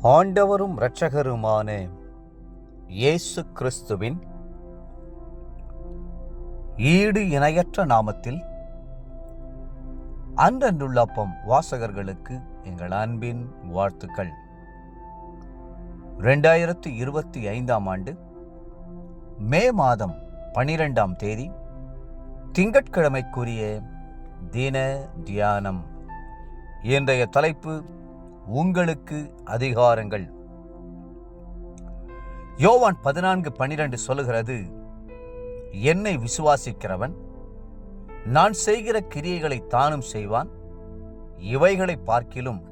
ஆண்டவரும் இரட்சகருமான இயேசு கிறிஸ்துவின் ஈடு இணையற்ற நாமத்தில் அன்றன்றுள்ளப்பம் வாசகர்களுக்கு எங்கள் அன்பின் வாழ்த்துக்கள். 2025 ஆண்டு மே மாதம் 12ஆம் தேதி திங்கட்கிழமைக்குரிய தின தியானம். இன்றைய தலைப்பு உங்களுக்கு அதிகாரங்கள். யோவான் 14:12 சொல்லுகிறது, என்னை விசுவாசிக்கிறவன் நான் செய்கிற கிரியைகளை தானும் செய்வான், இவைகளை பார்க்கிலும்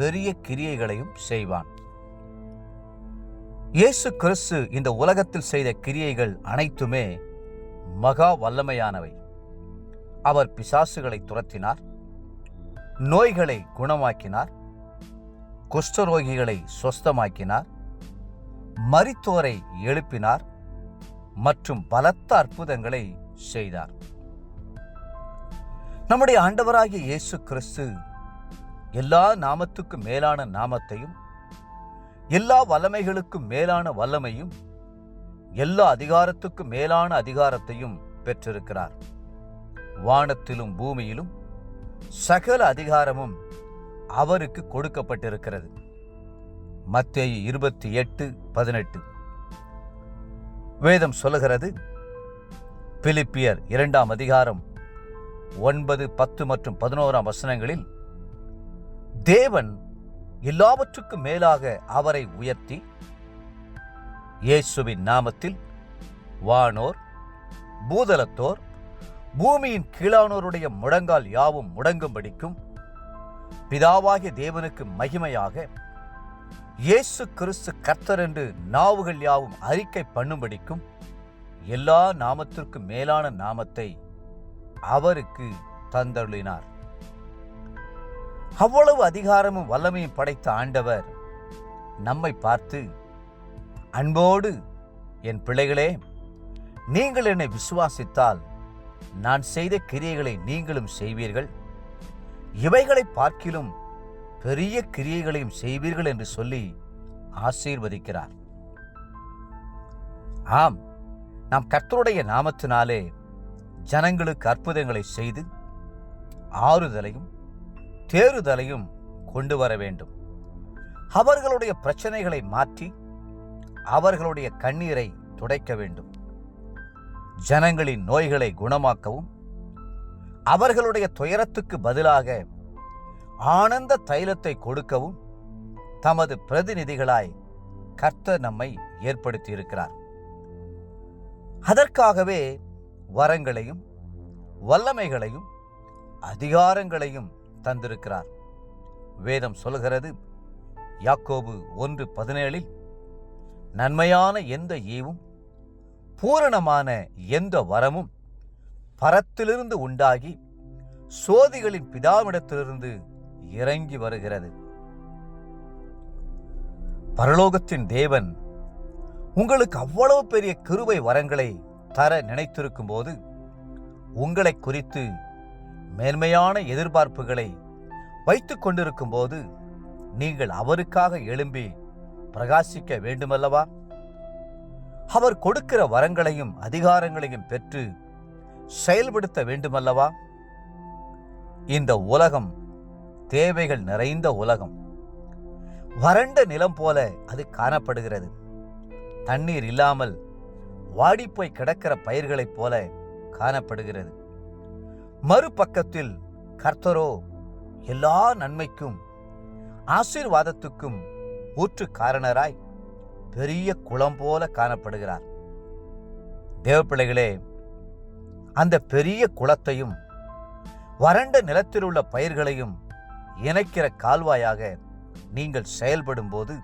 பெரிய கிரியைகளையும் செய்வான். இயேசு கிறிஸ்து இந்த உலகத்தில் செய்த கிரியைகள் அனைத்துமே மகா வல்லமையானவை. அவர் பிசாசுகளை துரத்தினார், நோய்களை குணமாக்கினார், குஷ்டரோகிகளை சொஸ்தமாக்கினார், மரித்தோரை எழுப்பினார் மற்றும் பலத்த அற்புதங்களை செய்தார். நம்முடைய ஆண்டவராகிய இயேசு கிறிஸ்து எல்லா நாமத்துக்கும் மேலான நாமத்தையும், எல்லா வல்லமைகளுக்கும் மேலான வல்லமையும், எல்லா அதிகாரத்துக்கும் மேலான அதிகாரத்தையும் பெற்றிருக்கிறார். வானத்திலும் பூமியிலும் சகல அதிகாரமும் அவருக்கு கொடுக்கப்பட்டிருக்கிறது. மத்தேயு 28:18 வேதம் சொல்லுகிறது, பிலிப்பியர் 2ஆம் அதிகாரம் 9, 10 மற்றும் 11ஆம் வசனங்களில் தேவன் எல்லாவற்றுக்கும் மேலாக அவரை உயர்த்தி இயேசுவின் நாமத்தில் வானோர், பூதலத்தோர், பூமியின் கீழானோருடைய முழங்கால் யாவும் முடங்கும்படிக்கும், பிதாவாகிய தேவனுக்கு மகிமையாக இயேசு கிறிஸ்து கர்த்தர் என்று நாவுகள் யாவும் அறிக்கை பண்ணும்படிக்கும் எல்லா நாமத்திற்கும் மேலான நாமத்தை அவருக்கு தந்தருளினார். அவ்வளவு அதிகாரமும் வல்லமையும் படைத்த ஆண்டவர் நம்மை பார்த்து, அன்போடு என் பிள்ளைகளே, நீங்கள் என்னை விசுவாசித்தால் நான் செய்த கிரியைகளை நீங்களும் செய்வீர்கள், இவைகளை பார்க்கிலும் பெரிய கிரியைகளையும் செய்வீர்கள் என்று சொல்லி ஆசீர்வதிக்கிறார். ஆம், நாம் கர்த்தருடைய நாமத்தினாலே ஜனங்களுக்கு அற்புதங்களை செய்து ஆறுதலையும் தேறுதலையும் கொண்டு வர வேண்டும். அவர்களுடைய பிரச்சனைகளை மாற்றி அவர்களுடைய கண்ணீரை துடைக்க வேண்டும். ஜனங்களின் நோய்களை குணமாக்கவும், அவர்களுடைய துயரத்துக்கு பதிலாக ஆனந்த தைலத்தை கொடுக்கவும் தமது பிரதிநிதிகளாய் கர்த்தர் நம்மை ஏற்படுத்தியிருக்கிறார். அதற்காகவே வரங்களையும் வல்லமைகளையும் அதிகாரங்களையும் தந்திருக்கிறார். வேதம் சொல்கிறது, யாக்கோபு 1:17 நன்மையான எந்த ஈவும் பூரணமான எந்த வரமும் பரத்திலிருந்து உண்டாகி சோதிகளின் பிதாவிடத்திலிருந்து இறங்கி வருகிறது. பரலோகத்தின் தேவன் உங்களுக்கு அவ்வளவு பெரிய கிருபை வரங்களை தர நினைத்திருக்கும் போது, உங்களை குறித்து மேன்மையான எதிர்பார்ப்புகளை வைத்துக் கொண்டிருக்கும் போது, நீங்கள் அவருக்காக எழும்பி பிரகாசிக்க வேண்டுமல்லவா? அவர் கொடுக்கிற வரங்களையும் அதிகாரங்களையும் பெற்று செயல்படுத்த வேண்டுமல்லவா? இந்த உலகம் தேவைகள் நிறைந்த உலகம். வறண்ட நிலம் போல அது காணப்படுகிறது. தண்ணீர் இல்லாமல் வாடிப்போய் கிடக்கிற பயிர்களைப் போல காணப்படுகிறது. மறுபக்கத்தில் கர்த்தரோ எல்லா நன்மைக்கும் ஆசீர்வாதத்துக்கும் ஊற்று காரணராய் பெரிய குளம் போல காணப்படுகிறார். தேவப்பிள்ளைகளே, அந்த பெரிய குளத்தையும் வறண்ட நிலத்தில் உள்ள பயிர்களையும் இணைக்கிற கால்வாயாக நீங்கள் செயல்படும் போது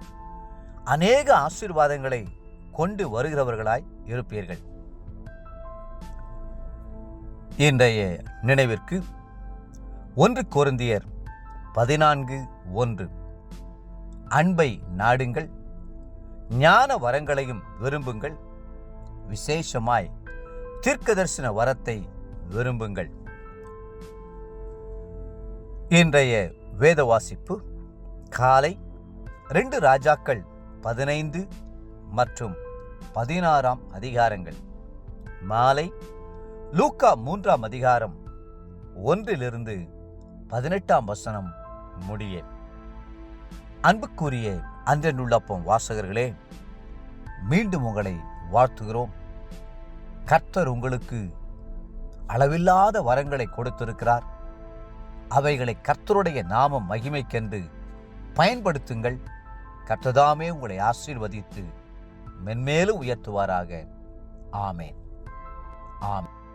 அநேக ஆசீர்வாதங்களை கொண்டு வருகிறவர்களாய் இருப்பீர்கள். இன்றைய நினைவிற்கு 1 கொரிந்தியர் 14:1 அன்பை நாடுங்கள், ஞான வரங்களையும் விரும்புங்கள், விசேஷமாய் தீர்க்கதரிசன வரத்தை விரும்புங்கள். இன்றைய வேத வாசிப்பு காலை 2 ராஜாக்கள் 15 மற்றும் 16 அதிகாரங்கள். மாலை லூக்கா 3 அதிகாரம் 1 18 முடிய. அன்புக்குரிய அன்றனுள்ளப்பம் வாசகர்களே, மீண்டும் உங்களை வாழ்த்துகிறோம். கர்த்தர் உங்களுக்கு அளவில்லாத வரங்களை கொடுத்திருக்கிறார். அவைகளை கர்த்தருடைய நாமம் மகிமைக்கென்று பயன்படுத்துங்கள். கர்த்ததாமே உங்களை ஆசீர்வதித்து மென்மேலும் உயர்த்துவாராக. ஆமென். ஆமென்.